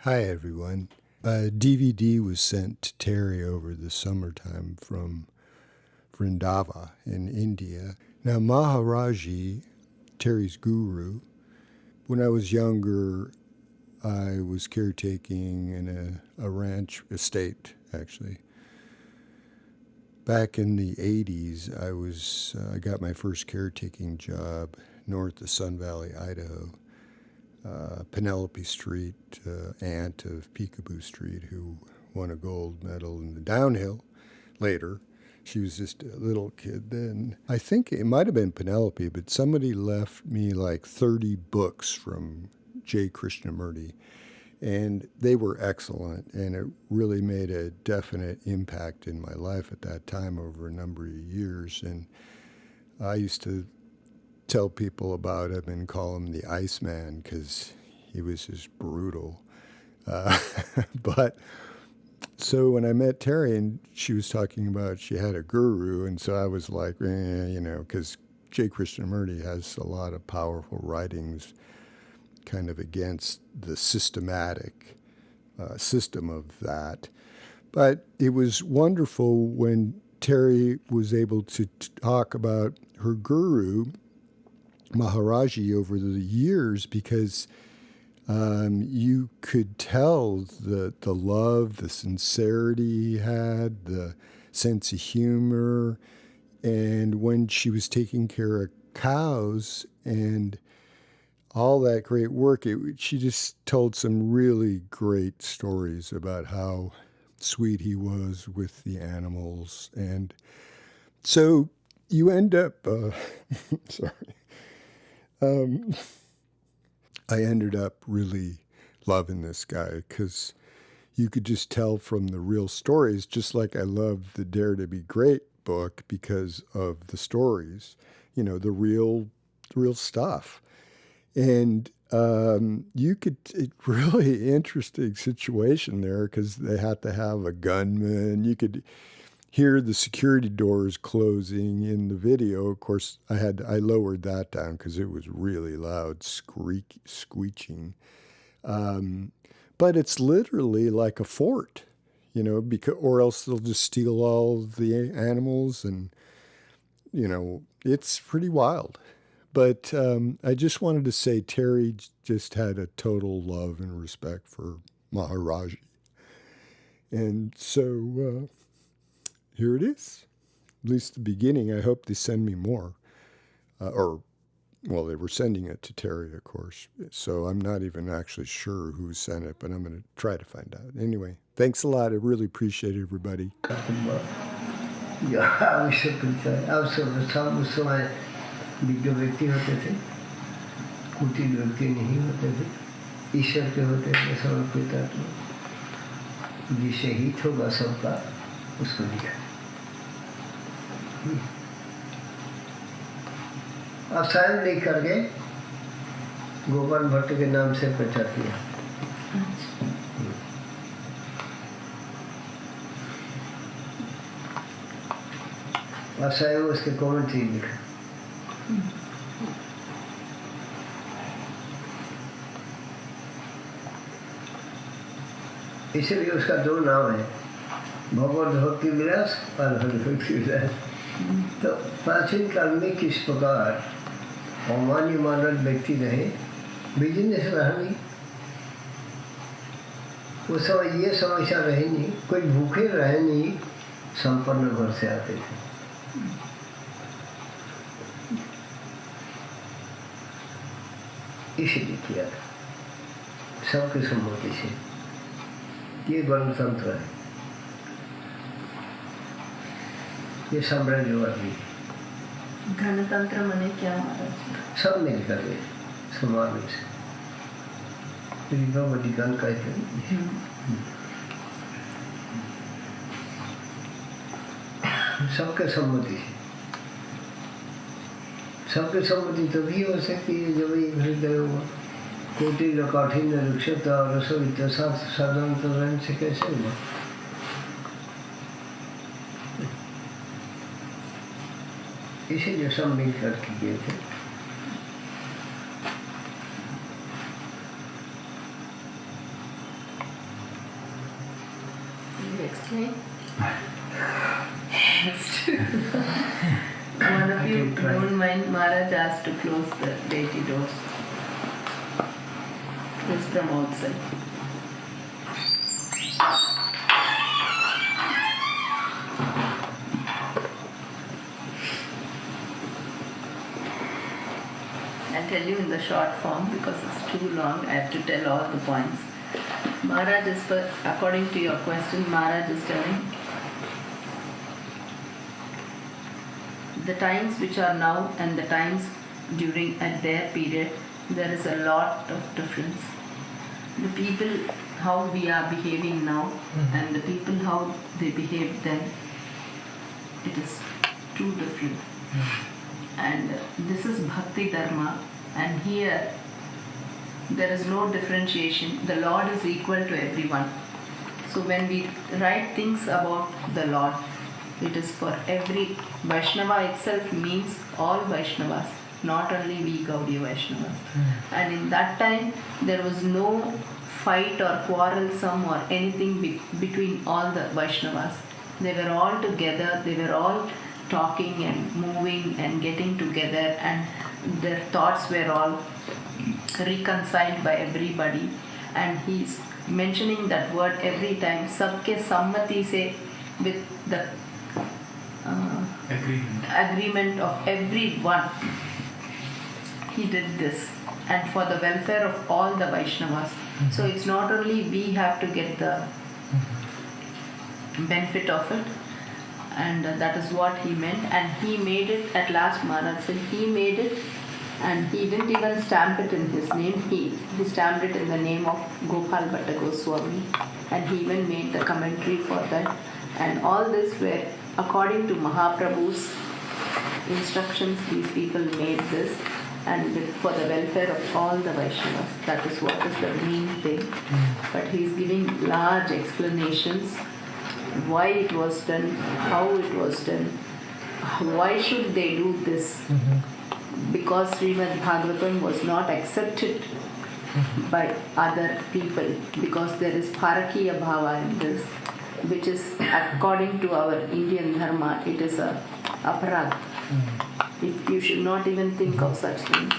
Hi, everyone. A DVD was sent to Terry over the summertime from Vrindavan in India. Now, Maharaggi, Terry's guru, when I was younger, I was caretaking in a ranch estate, actually. Back in the 80s, I got my first caretaking job north of Sun Valley, Idaho. Penelope Street, aunt of Peekaboo Street, who won a gold medal in the downhill later. She was just a little kid then. I think it might have been Penelope, but somebody left me like 30 books from J. Krishnamurti, and they were excellent, and it really made a definite impact in my life at that time over a number of years. And I used to tell people about him and call him the Iceman because he was just brutal. But so when I met Terry and she was talking about she had a guru, and so I was like, because J. Krishnamurti has a lot of powerful writings kind of against the systematic system of that. But it was wonderful when Terry was able to talk about her guru, Maharaggi, over the years, because you could tell the love, the sincerity he had, the sense of humor. And when she was taking care of cows and all that great work, she just told some really great stories about how sweet he was with the animals. And so you end up, sorry. I ended up really loving this guy because you could just tell from the real stories, just like I love the Dare to Be Great book because of the stories, the real stuff. And really interesting situation there because they had to have a gunman. You could hear the security doors closing in the video. Of course, I lowered that down because it was really loud, screeching. But it's literally like a fort, or else they'll just steal all the animals, and it's pretty wild. But I just wanted to say Terry just had a total love and respect for Maharaggi, and so. Here it is, at least the beginning. I hope they send me more. They were sending it to Terry, of course. So I'm not even actually sure who sent it, but I'm going to try to find out. Anyway, thanks a lot. I really appreciate it, everybody. उसको दिया। अब sign लिख करके गोपाल भट्ट के नाम से प्रचार किया। अब साइन उसके कमेंट्री लिखा। इसीलिए उसका दो नाम है, भगवत भक्ति विलास और भक्ति विलास। तो प्राचीन काल में किस प्रकार अमान्य मानव व्यक्ति रहे, बिजनेस रहा नहीं, उस समय ये समस्या रही नहीं, कोई भूखे रहे नहीं, संपन्न घर से आते थे। इसीलिए किया था सबके सम्मति से। ये गणतंत्र है, ये साम्राज्यवादी। गणतंत्र माने क्या महाराज? सब मिलकर के समावेश, रिपब्लिकन कहते हैं। सबके सम्मति से, सबके सम्मति तभी हो सकती है जब एक हृदय हुआ। कोटि काठिन्य रुक्षता और साधारण से कैसे हुआ? इसीलिए सब मिल करके किए थे। Okay. One of you can try. don't mind Maharaj asked to close the deity doors. Just from outside. I'll tell you in the short form because it's too long. I have to tell all the points. Maharaj is, according to your question, Maharaj is telling the times which are now and the times during at their period, there is a lot of difference. The people, how we are behaving now, and the people, how they behaved then, it is too different. And this is bhakti dharma, and here there is no differentiation. The Lord is equal to everyone. So when we write things about the Lord, it is for every Vaishnava itself means all Vaishnavas, not only we Gaudiya Vaishnavas. And in that time, there was no fight or quarrelsome or anything between all the Vaishnavas. They were all together, they were all talking and moving and getting together, and their thoughts were all reconciled by everybody. And he's mentioning that word every time, sabke sammati se, with the agreement of everyone. He did this, and for the welfare of all the Vaishnavas. So it's not only we have to get the benefit of it, and that is what he meant. And he made it, at last Maharaj said, he made it, and he didn't even stamp it in his name. He stamped it in the name of Gopal Bhatta Goswami, and he even made the commentary for that. And all this were according to Mahaprabhu's instructions. These people made this, and for the welfare of all the Vaishnavas. That is what is the main thing. But he is giving large explanations, why it was done, how it was done, why should they do this. Because Srimad Bhagavatam was not accepted by other people, because there is Parakiya Bhava in this, which is, according to our Indian Dharma, it is a aparad. You should not even think of such things.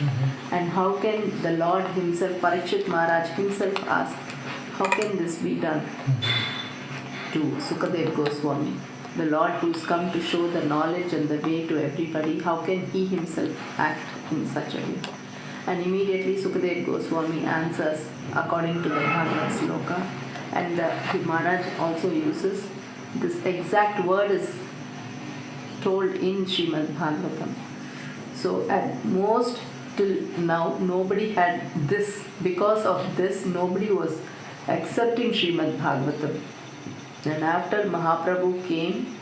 And how can the Lord himself, Parikshit Maharaj himself asked, how can this be done to Sukadeva Goswami? The Lord who's come to show the knowledge and the way to everybody, how can he himself act in such a way? And immediately Sukadeva Goswami answers according to the Bhagavad Sloka. And Maharaj also uses this exact word is told in Srimad Bhagavatam. So at most till now nobody had this. Because of this, nobody was accepting Srimad Bhagavatam. And after Mahaprabhu came,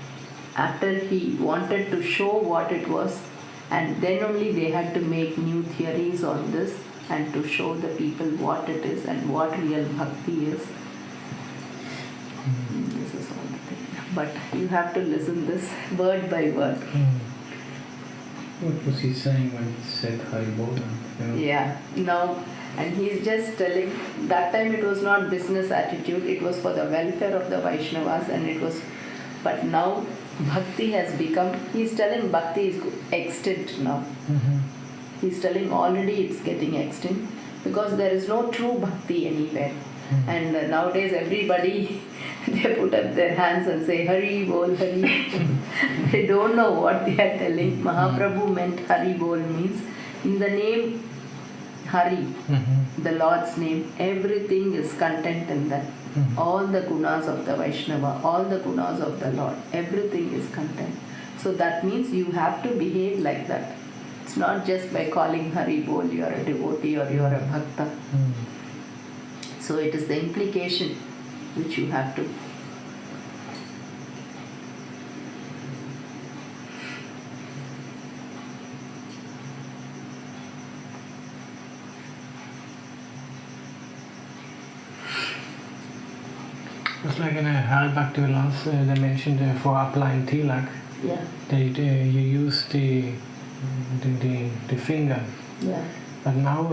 after he wanted to show what it was, and then only they had to make new theories on this and to show the people what it is and what real bhakti is. This is all the thing. But you have to listen this word by word. What was he saying when he said Hari Bol? Yeah, now, and he's just telling, that time it was not business attitude, it was for the welfare of the Vaishnavas, and it was, but now bhakti has become, he's telling bhakti is extinct now. He's telling already it's getting extinct, because there is no true bhakti anywhere. And nowadays everybody, they put up their hands and say Hari Bol, Hari Bol. They don't know what they are telling. Mahaprabhu meant Hari Bol means in the name Hari, the Lord's name, everything is content in that. All the gunas of the Vaishnava, all the gunas of the Lord, everything is content. So that means you have to behave like that. It's not just by calling Hari Bol, you are a devotee or you are a bhakta. So it is the implication which you have to. It's like in a Hari Bhakti Vilas, they mentioned for applying tilak, Yeah. you use the finger. Yeah. But now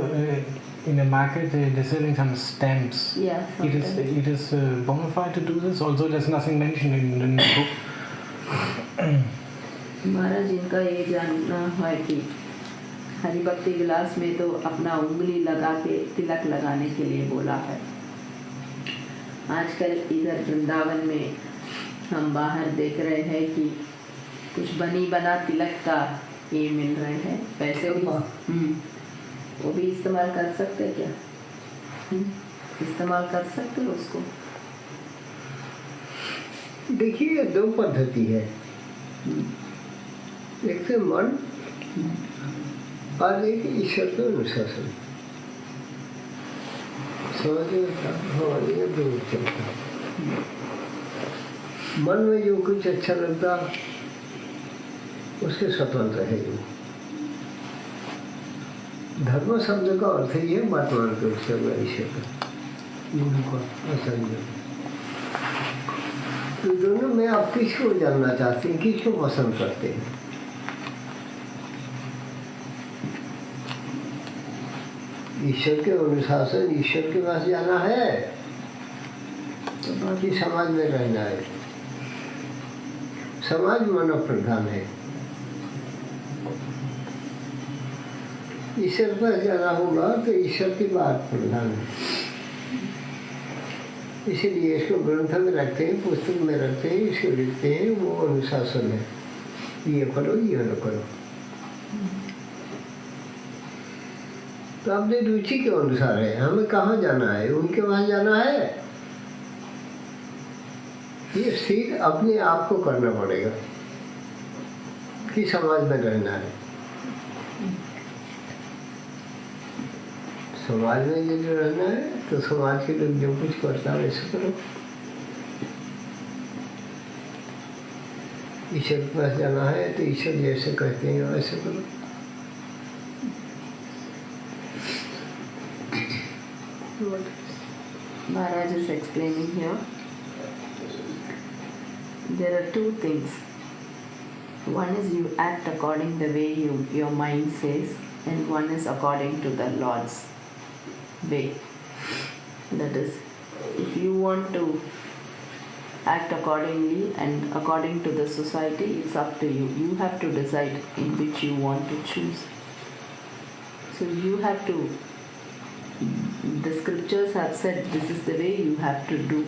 in the market they're selling some stamps. Yeah, It is bona fide to do this. Also, there's nothing mentioned in the book. महाराज इनका ये जानना है कि हरिभक्ति विलास में तो अपना उंगली लगा के तिलक लगाने के लिए बोला है। आजकल इधर वृंदावन में हम बाहर देख रहे हैं कि कुछ बनी बना तिलक का ये मिल रहे हैं पैसे भी। वो भी इस्तेमाल कर सकते क्या? इस्तेमाल कर सकते हो उसको? देखिए, दो पद्धति है, एक से मन और एक ईश्वर के अनुशासन। समझ में हाँ, ये दो चलता। मन में जो कुछ अच्छा लगता उसके स्वतंत्र है। जो धर्म शब्द का अर्थ ही है वर्तमान के उत्सव ईश्वर का असल में। तो दोनों में आप किसको जानना चाहते हैं, किसको पसंद करते हैं? ईश्वर के अनुशासन, ईश्वर के पास जाना है तो बाकी समाज में रहना है। समाज मन प्रधान है, ईश्वर के पास जाना होगा तो ईश्वर की बात प्रधान है। इसीलिए इसको ग्रंथ में रखते हैं, पुस्तक में रखते हैं, इसको लिखते हैं, वो अनुशासन है, ये करो ये न करो। तो अपनी रुचि के अनुसार है, हमें कहाँ जाना है, उनके वहाँ जाना है, ये स्थिर अपने आप को करना पड़ेगा कि समाज में रहना है। समाज में यदि रहना है तो समाज के लोग जो कुछ करता है वैसे करो। ईश्वर के पास जाना है तो ईश्वर जैसे कहते हैं वैसे करो। Maharaj is explaining here. There are two things. One is you act according the way your mind says, and one is according to the Lord's way. That is, if you want to act accordingly and according to the society, it's up to you. You have to decide in which you want to choose. So you have to, the scriptures have said this is the way you have to do.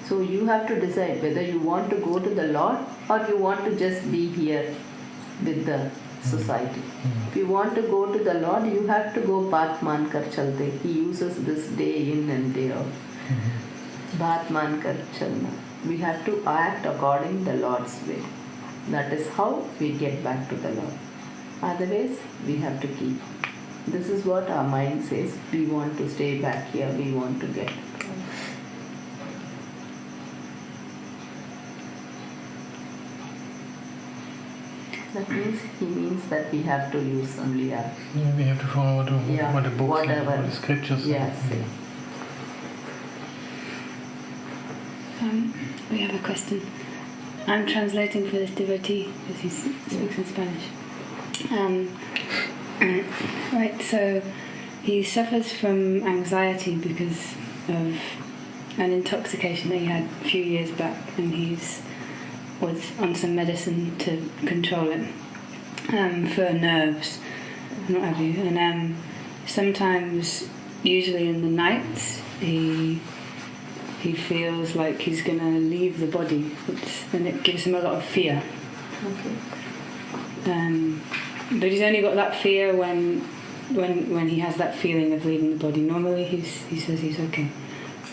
So you have to decide whether you want to go to the Lord or you want to just be here with the society. If you want to go to the Lord, you have to go baat maan kar chalte. He uses this day in and day out. Baat maan kar chalna. We have to act according the Lord's way. That is how we get back to the Lord. Otherwise, we have to keep. This is what our mind says. We want to stay back here. We want to get. That means he means that we have to use only our. Yeah, we have to follow what the books whatever. and what the scriptures say. Yes. We have a question. I'm translating for this devotee because he speaks in Spanish. Right, so he suffers from anxiety because of an intoxication that he had a few years back, and was on some medicine to control it for nerves and what have you. And sometimes, usually in the nights, he feels like he's going to leave the body, and it gives him a lot of fear. Okay. But he's only got that fear when he has that feeling of leaving the body. Normally he says he's okay.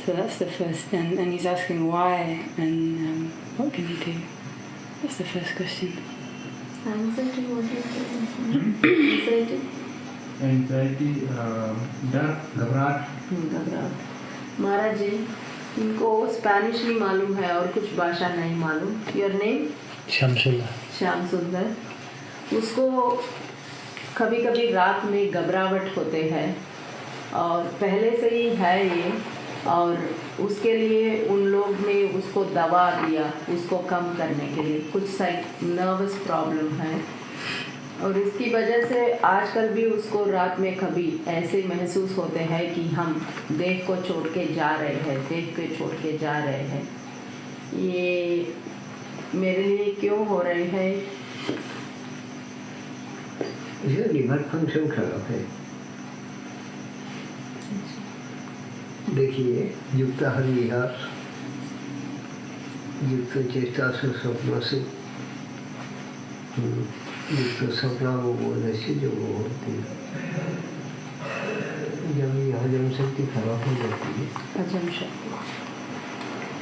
So that's the first, and he's asking why and what can he do? That's the first question. Anxiety, what is it? Anxiety, डर, घबराहट. घबराहट. महाराज जी, इनको Spanish नहीं मालूम है और कुछ भाषा नहीं मालूम. Your name? श्याम सुंदर. उसको कभी कभी रात में घबराहट होते हैं और पहले से ही है ये, और उसके लिए उन लोग ने उसको दवा दिया उसको कम करने के लिए. कुछ नर्वस प्रॉब्लम है और इसकी वजह से आजकल भी उसको रात में कभी ऐसे महसूस होते हैं कि हम देह को छोड़ के जा रहे हैं, देह को छोड़ के जा रहे हैं। ये मेरे लिए क्यों हो रहे हैं? ये लिवर फंक्शन खराब है। देखिए, युक्ताहार विहार, युक्त चेष्टा से स्वप्न से, युक्त सपना वो बोलने से जो वो होती है, जब ये हजम शक्ति खराब हो जाती है, हजम शक्ति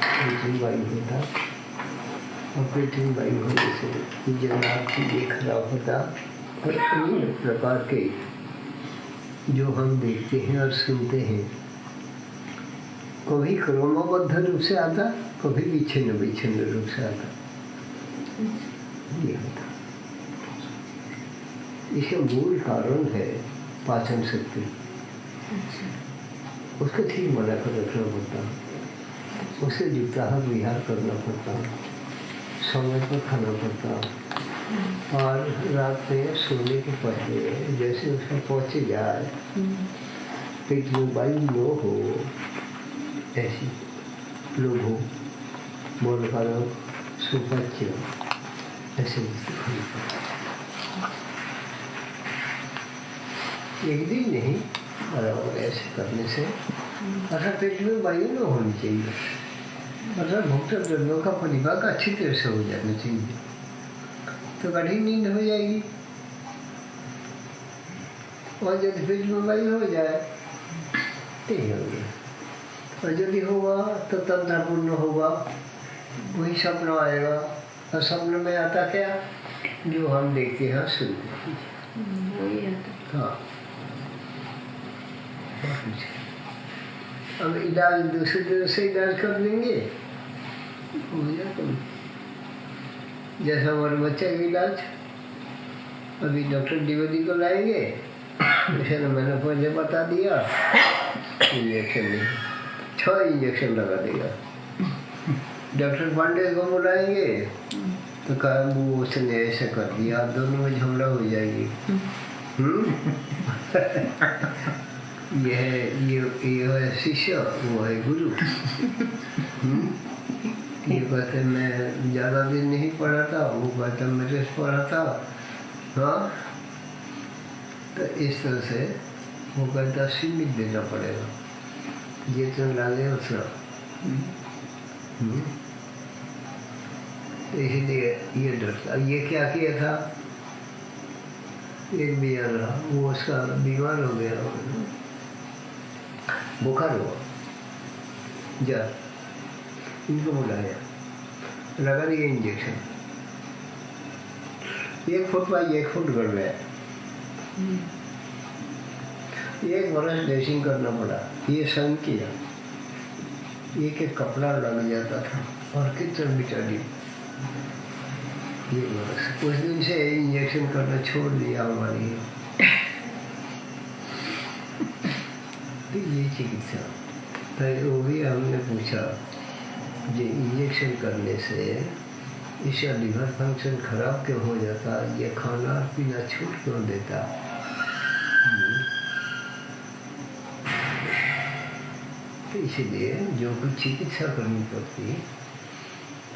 पेटिंग वायु होता, और पेटिंग वायु होने से जन्नात ये खराब होता। और अन्य प्रकार के जो हम देखते हैं और सुनते हैं, कभी क्रमबद्ध रूप से आता, कभी विच्छिन्न विच्छिन्न रूप से आता, ये होता। इसका मूल कारण है पाचन शक्ति। उसको ठीक बना कर रखना पड़ता, उसे युक्ताहार विहार करना पड़ता, समय पर खाना पड़ता, और रात में सोने के पहले जैसे उसका पहुँचे जाए, पेट में वायु न हो, ऐसी लोग हो, बोल का लोग सुपच्य, ऐसे खाना पड़ता। एक दिन नहीं, बराबर ऐसे करने से अर्थात पेट में वायु न होनी चाहिए, अर्थात भुक्त द्रव्यों का परिपाक अच्छी तरह से हो जाना चाहिए, तो कठिन नींद हो जाएगी। और यदि पेट में वायु हो जाए तो ही हो गया, और यदि होगा तो तंत्रपूर्ण होगा, वही सपना आएगा। और सपने में आता क्या, जो हम देखते हैं सुनते हैं, वही आता। हाँ। अब इलाज दूसरे तरह से इलाज कर लेंगे, हो जाएगा। जैसा हमारे बच्चे का इलाज, अभी डॉक्टर द्विवेदी को लाएंगे, उसने मैंने पहले बता दिया, इंजेक्शन नहीं, 6 इंजेक्शन लगा देगा। डॉक्टर पांडे को बुलाएंगे तो कहा वो उसने ऐसा कर दिया, दोनों में झगड़ा हो जाएगी। ये है शिष्य, वो है गुरु। ये कहते मैं ज़्यादा दिन नहीं पढ़ा था, वो कहते मेरे से पढ़ा था। हाँ, तो इस तरह से वो कहता सीमित देना पड़ेगा, जितना लागे उतना। इसलिए ये डरता। ये क्या किया था, एक बिया रहा, वो उसका बीमार हो गया, बुखार हुआ, जर इनको बुलाया, लगा दिया इंजेक्शन, 1 फुट बाई 1 फुट कर गया, 1 बरस ड्रेसिंग करना पड़ा। ये सन किया, एक कपड़ा लग जाता था और कितना बिचारी, ये बरस। उस दिन से इंजेक्शन करना छोड़ दिया हमारी। तो ये चिकित्सा, तो वो भी हमने पूछा, ये इंजेक्शन करने से इसका लिवर फंक्शन खराब क्यों हो जाता, ये खाना पीना छूट क्यों देता। तो इसलिए जो कुछ चिकित्सा करनी पड़ती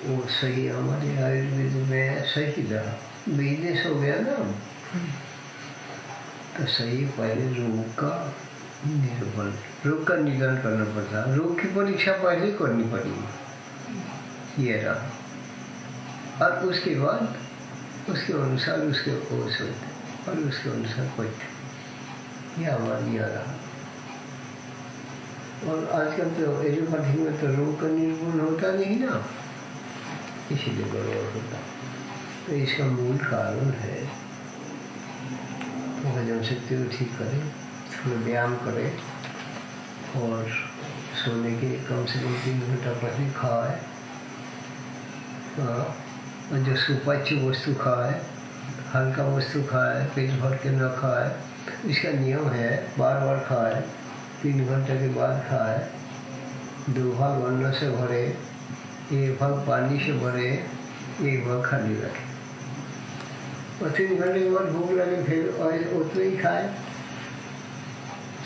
वो सही हमारे आयुर्वेद में सही रहा। बिजनेस हो गया ना, तो सही पहले रोग का निरूपण, रोग का निदान करना पड़ता, रोग की परीक्षा पहले करनी पड़ेगी, ये रहा। और उसके बाद उसके अनुसार उसके कोर्स होते और उसके अनुसार पढ़ते, यह हमारे यहाँ रहा। और आजकल तो एलोपैथी में तो रोग का निरूपण होता नहीं ना, इसीलिए गड़बड़ होता। तो इसका मूल कारण है हजम शक्ति को ठीक करें, थोड़ा व्यायाम करें, और सोने के कम से कम 3 घंटा पहले खाए, और जो सुपाच्य वस्तु खाए, हल्का वस्तु खाए, पेट भर के न खाए। इसका नियम है, बार बार खाए, 3 घंटे के बाद खाए, 2 भाग अन्न से भरे, 1 भाग पानी से भरे, 1 भाग खाली रखे। और 3 घंटे के बाद भूख लगे फिर ऑयल उतना ही खाए,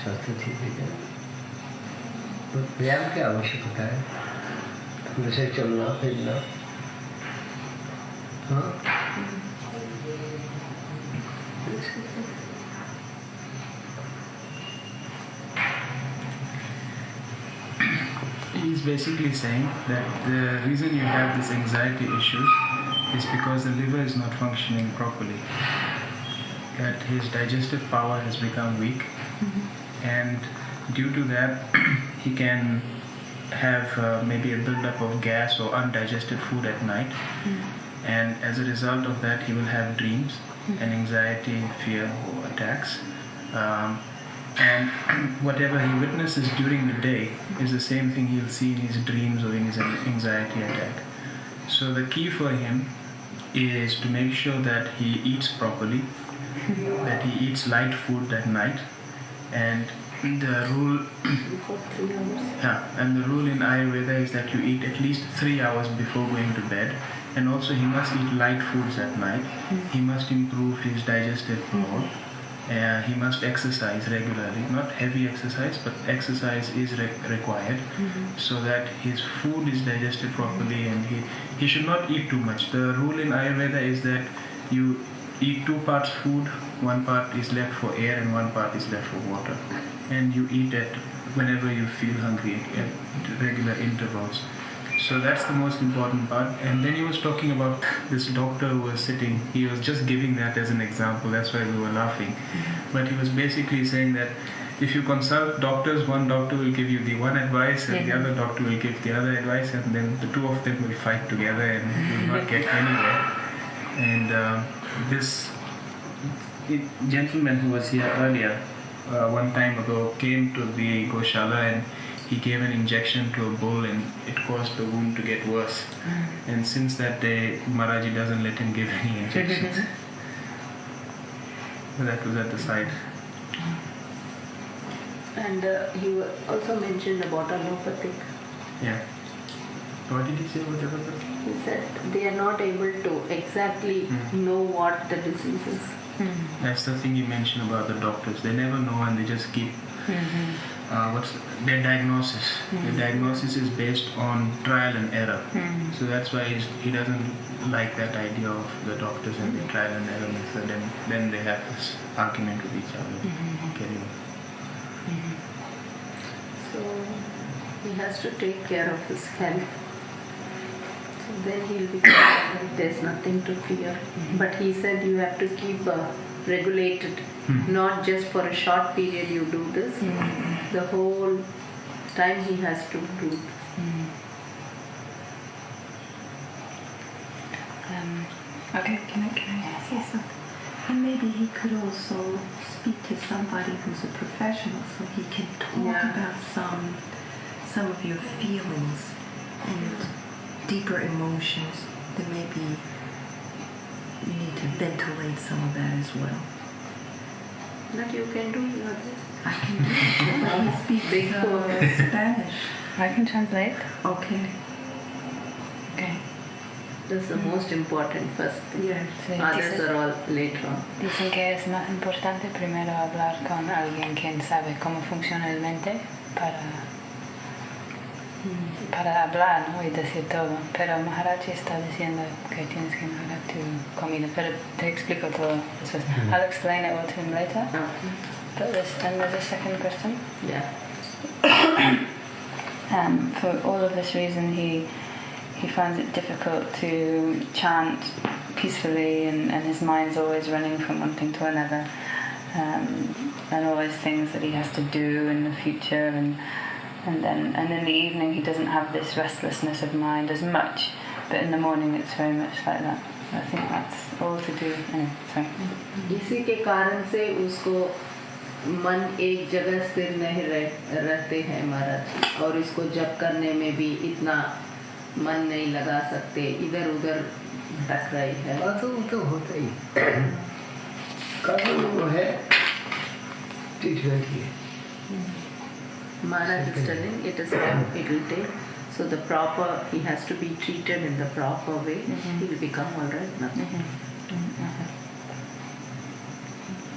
स्वास्थ्य ठीक है क्या? तो व्यायाम की आवश्यकता है, जैसे चलना फिरना। हाँ, He's basically saying that the reason you have this anxiety issue is because the liver is not functioning properly. That his digestive power has become weak, and due to that, he can have maybe a buildup of gas or undigested food at night, and as a result of that, he will have dreams and anxiety, fear, or attacks. And whatever he witnesses during the day is the same thing he'll see in his dreams or in his anxiety attack. So the key for him is to make sure that he eats properly, that he eats light food at night, and the rule and the rule in Ayurveda is that you eat at least 3 hours before going to bed, and also he must eat light foods at night. He must improve his digestive power. He must exercise regularly, not heavy exercise, but exercise is required, so that his food is digested properly, and he should not eat too much. The rule in Ayurveda is that you eat 2 parts food, 1 part is left for air and 1 part is left for water, and you eat it whenever you feel hungry at regular intervals. So that's the most important part. And then he was talking about this doctor who was sitting. He was just giving that as an example. That's why we were laughing. But he was basically saying that if you consult doctors, one doctor will give you the one advice and the other doctor will give the other advice, and then the 2 of them will fight together and will not get anywhere. And this gentleman who was here earlier, one time ago, came to the Goshala and he gave an injection to a bull, and it caused the wound to get worse. And since that day, Maharaggi doesn't let him give any injections. So that was at the side. And he also mentioned about allopathic. Yeah. What did he say about allopathic? He said they are not able to exactly know what the disease is. That's the thing you mentioned about the doctors. They never know, and they just keep what's their diagnosis. The diagnosis is based on trial and error. So that's why he doesn't like that idea of the doctors and the trial and error method, and then they have this argument with each other. Carry on. So he has to take care of his health. So then he'll be confident there's nothing to fear. But he said you have to keep regulated, not just for a short period you do this. The whole time he has to do it. Okay, can I say something? And maybe he could also speak to somebody who's a professional, so he can talk about some of your feelings and deeper emotions. That maybe you need to ventilate some of that as well. That you can do. I can do it. But he speaks Spanish. I can translate. Okay. Okay. That's the most important first. Yeah. Sí, Others are all later on. dicen que es más importante primero hablar con alguien quien sabe cómo funciona el mente para hablar, ¿no? Y decir todo. Pero Maharaggi está diciendo que tienes que mejorar tu comida. Pero te explico todo después. I'll explain it all to him later. But then there's a second question. Yeah. For all of this reason, he finds it difficult to chant peacefully, and his mind's always running from one thing to another, and always things that he has to do in the future, and in the evening he doesn't have this restlessness of mind as much, but in the morning it's very much like that. I think that's all to do. Anyway, sorry. इसी के कारण से उसको मन एक जगह स्थिर नहीं रहते हैं महाराज, और इसको जप करने में भी इतना मन नहीं लगा सकते, इधर उधर भटक रही है। तो होता ही कर्म वो है ट्रीटमेंट की। Maharaj is telling it is time it will take. So the proper, he has to be treated in the proper way. He will become all right. Nothing.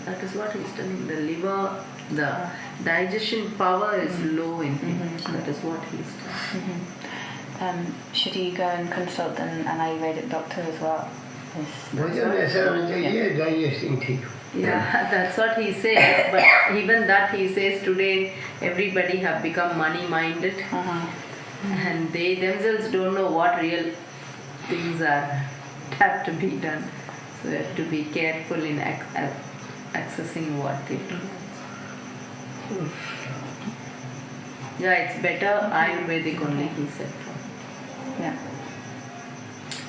That is what he's telling. The liver, the digestion power is low in him. That is what he's telling. Should he go and consult an Ayurvedic doctor as well? भोजन ऐसा होना चाहिए digesting ठीक हो. Yeah, that's what he says. But even that he says today, everybody have become money-minded, and they themselves don't know what real things have to be done. So you have to be careful in accessing what they do. Yeah, it's better Ayurvedic only, he said. Yeah.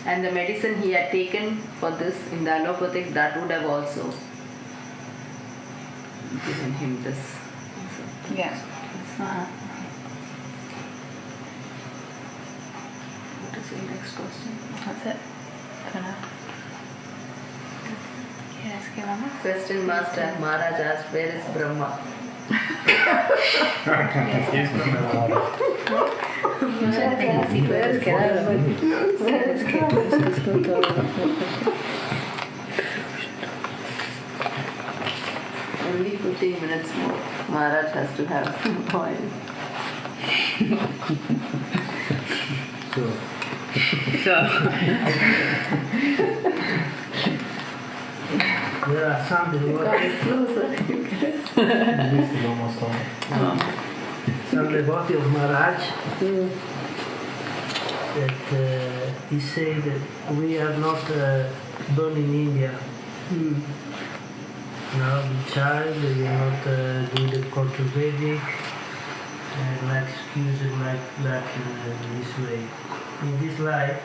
And the medicine he had taken for this in the allopathic, that would have also given him this. So, Yeah. what is your next question? That's it for now. Yes, give on. Question Master Maharaj asked, where is Brahma? Only 15 minutes more. Maharaj has to have some point. There are some devotee of Maharaj that he said that we are not born in India. Now the child, we are not doing the cultivating like excuses like that in this way. In this life,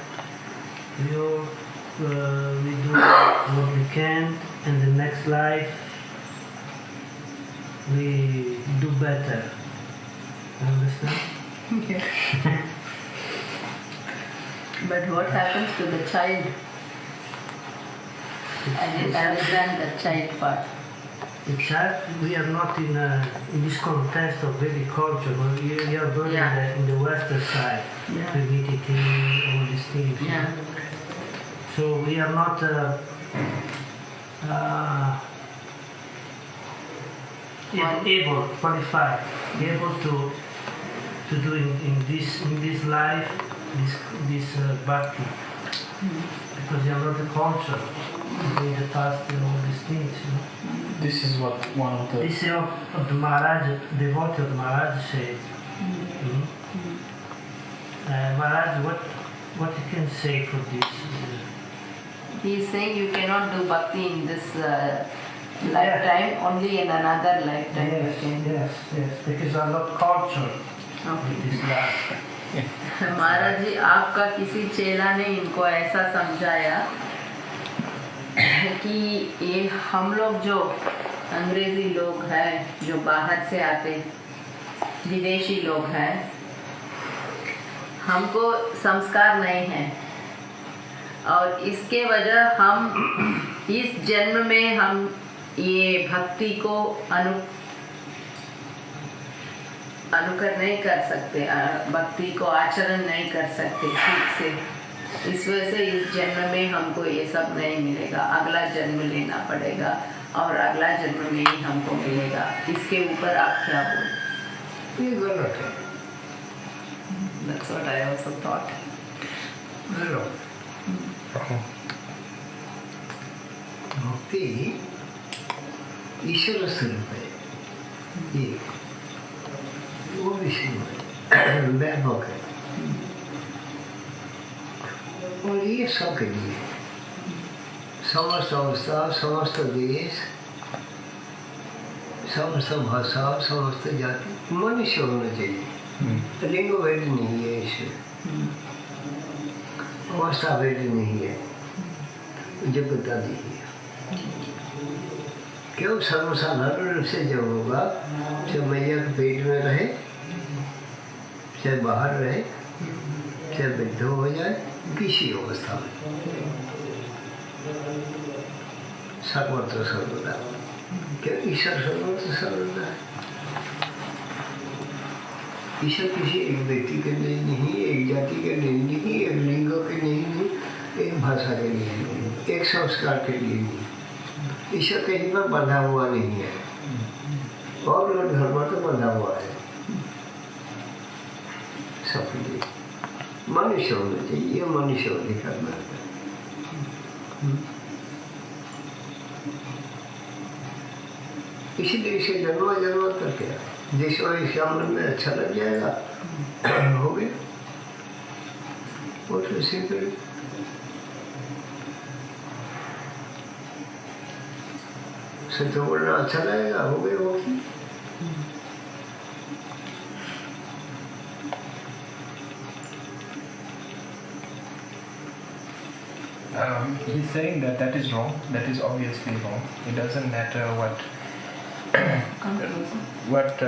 we all we do what we can, and the next life we do better. Understand? But what happens to the child? I didn't understand the child part. The child, we are not in this context of Vedic culture, but we are born in the western side, heredity, all these things. Yeah. So we are not able, qualified, able to do in this life this bhakti, because we are not the culture in the past and all these things. You know? This is what one of the... This is what the Maharaj, devotee of the Maharaj said. Maharaj, what you can say for this? He is saying you cannot do bhakti in this lifetime, only in another lifetime you can. Yes, because I'm not cultured with this life. महाराज जी, आपका किसी चेला ने इनको ऐसा समझाया कि ये हम लोग जो अंग्रेजी लोग हैं, जो बाहर से आते विदेशी लोग हैं, हमको संस्कार नहीं है, और इसके वजह हम इस जन्म में हम ये भक्ति को अनुकर नहीं कर सकते, भक्ति को आचरण नहीं कर सकते ठीक से. इस वजह से इस जन्म में हमको ये सब नहीं मिलेगा, अगला जन्म लेना पड़ेगा और अगला जन्म में ही हमको मिलेगा. इसके ऊपर आप क्या बोलते? ये गलत है. That's what I also thought. भक्ति ईश्वर स्वरूप है, ये वो विष्णु है, व्यापक है, और ये सबके लिए समस्त अवस्था, समस्त देश, समस्त भाषा, समस्त जाति मनुष्य होना चाहिए. लिंग भेद नहीं है, इसमें अवस्था भेद नहीं है, योग्यता नहीं है. क्यों? सर्वसाधारण रूप से जब होगा, चाहे मैया के पेट में रहे, चाहे बाहर रहे, चाहे वृद्ध हो जाए, किसी अवस्था में सर्वत्र सर्वदा. क्यों? ईश्वर सर्वत्र सर्वदा है. ईश्वर किसी एक व्यक्ति के लिए नहीं, एक जाति के लिए नहीं, एक लिंग के लिए नहीं, एक भाषा के लिए नहीं, एक संस्कार के लिए नहीं. ईश्वर कहीं पर बंधा हुआ नहीं है, और धर्म तो बंधा हुआ है। सबके मनुष्य होना चाहिए, ये मनुष्य अधिकार में आता है। इसलिए इसे जन्म जन्म करके जिस इसका मन में अच्छा लग जाएगा हो गया, वो तो सिंपल। सत्य बोलना अच्छा लगेगा, हो गया वो की। He's saying that that is wrong. That is obviously wrong. It doesn't matter what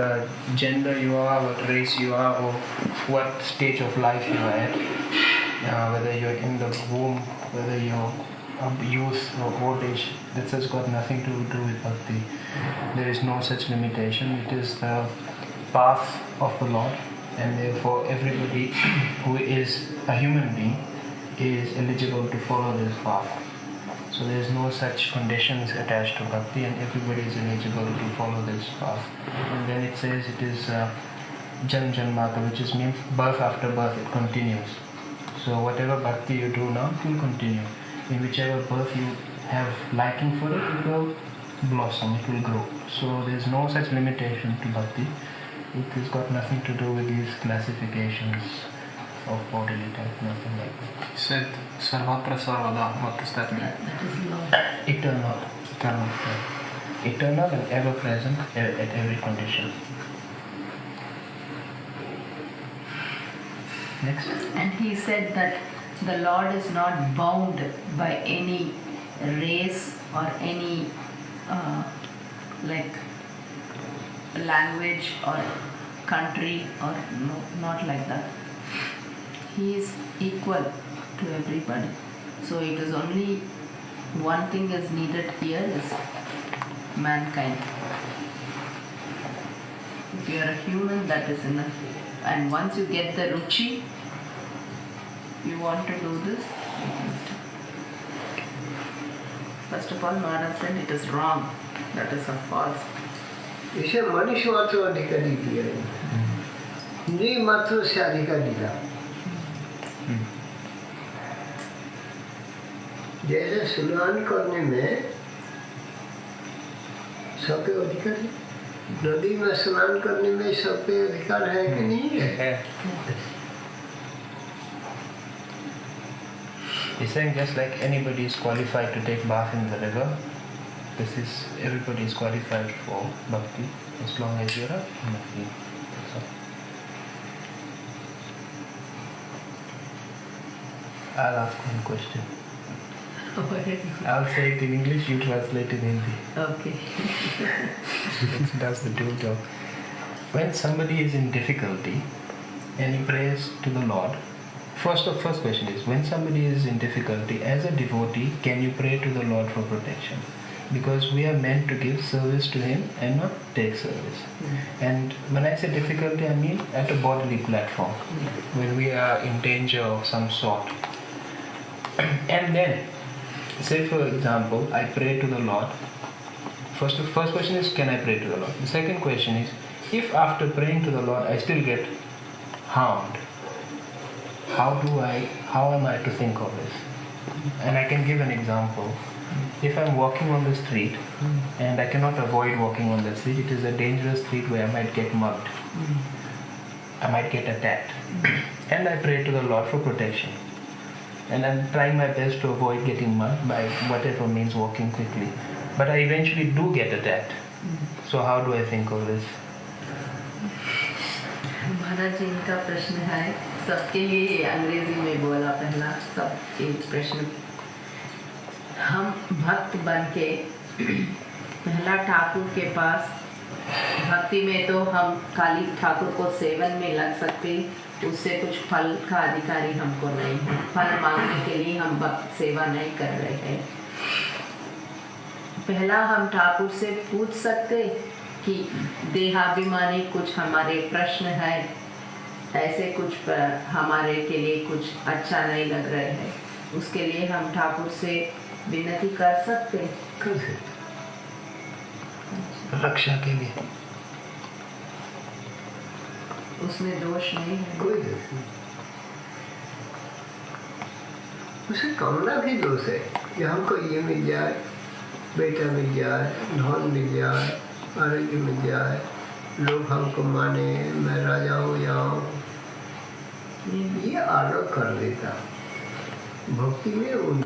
gender you are, what race you are, or what stage of life you are at. Whether you're in the womb, whether you're youth or old age, this has got nothing to do with bhakti. There is no such limitation. It is the path of the Lord, and therefore everybody who is a human being is eligible to follow this path. So there is no such conditions attached to bhakti, and everybody is eligible to follow this path. And then it says it is jan janmata, which is means birth after birth, it continues. So whatever bhakti you do now, it will continue. In whichever birth you have liking for it, it will blossom, it will grow. So there is no such limitation to bhakti. It has got nothing to do with these classifications of bodily type, nothing like that. He said Sarvatra Sarvada. What does that mean? That is Lord. Eternal. Eternal and ever present at every condition. Next. And he said that the Lord is not bound by any race or any like language or country, or no, not like that. He is equal to everybody. So it is only one thing is needed here is mankind. If you are a human, that is enough. And once you get the ruchi, you want to do this. First of all, Maharaj said it is wrong. That is a false. इसे मनुष्य मात्र अधिकारी दिया है, नृ मात्र से अधिकारी दिया। जैसे स्नान करने में सबके अधिकार है, नदी में स्नान करने में सबके अधिकार है कि नहीं है? He's saying just like anybody is qualified to take bath in the river, this is everybody is qualified for bhakti as long as you're a bhakti. So, I'll ask one question. I'll say it in English, you translate in Hindi. Okay. That's the dual job. When somebody is in difficulty and he prays to the Lord, first question is, when somebody is in difficulty, as a devotee, can you pray to the Lord for protection? Because we are meant to give service to Him and not take service. And when I say difficulty, I mean at a bodily platform, when we are in danger of some sort. And then, say for example, I pray to the Lord. The first question is, can I pray to the Lord? The second question is, if after praying to the Lord I still get harmed, how am I to think of this? And I can give an example. If I'm walking on the street and I cannot avoid walking on the street, it is a dangerous street where I might get mugged, I might get attacked, and I pray to the Lord for protection. And I'm trying my best to avoid getting mugged by whatever means walking quickly. But I eventually do get attacked. So how do I think of this? महाराज जी, इनका प्रश्न है, सबके लिए अंग्रेजी में बोला पहला, सब एक प्रश्न। हम भक्त बन के पहला ठाकुर के पास, भक्ति में तो हम खाली ठाकुर को सेवन में लग सकते, उससे कुछ फल का अधिकारी हमको नहीं है, फल मांगने के लिए हम भक्त सेवा नहीं कर रहे हैं। पहला हम ठाकुर से पूछ सकते कि देहाभिमानी कुछ हमारे प्रश्न है, ऐसे कुछ हमारे के लिए कुछ अच्छा नहीं लग रहे हैं, उसके लिए हम ठाकुर से विनती कर सकते। रक्षा के लिए। उसमें दोष नहीं है। कोई दोष नहीं, उसे कामना भी दोष है कि हमको ये मिल जाए, बेटा मिल जाए, धन मिल जाए, आरोग्य मिल जाए, लोग हमको माने, मैं राजा हो जाऊं, ये आरोप कर देता। भक्ति में उन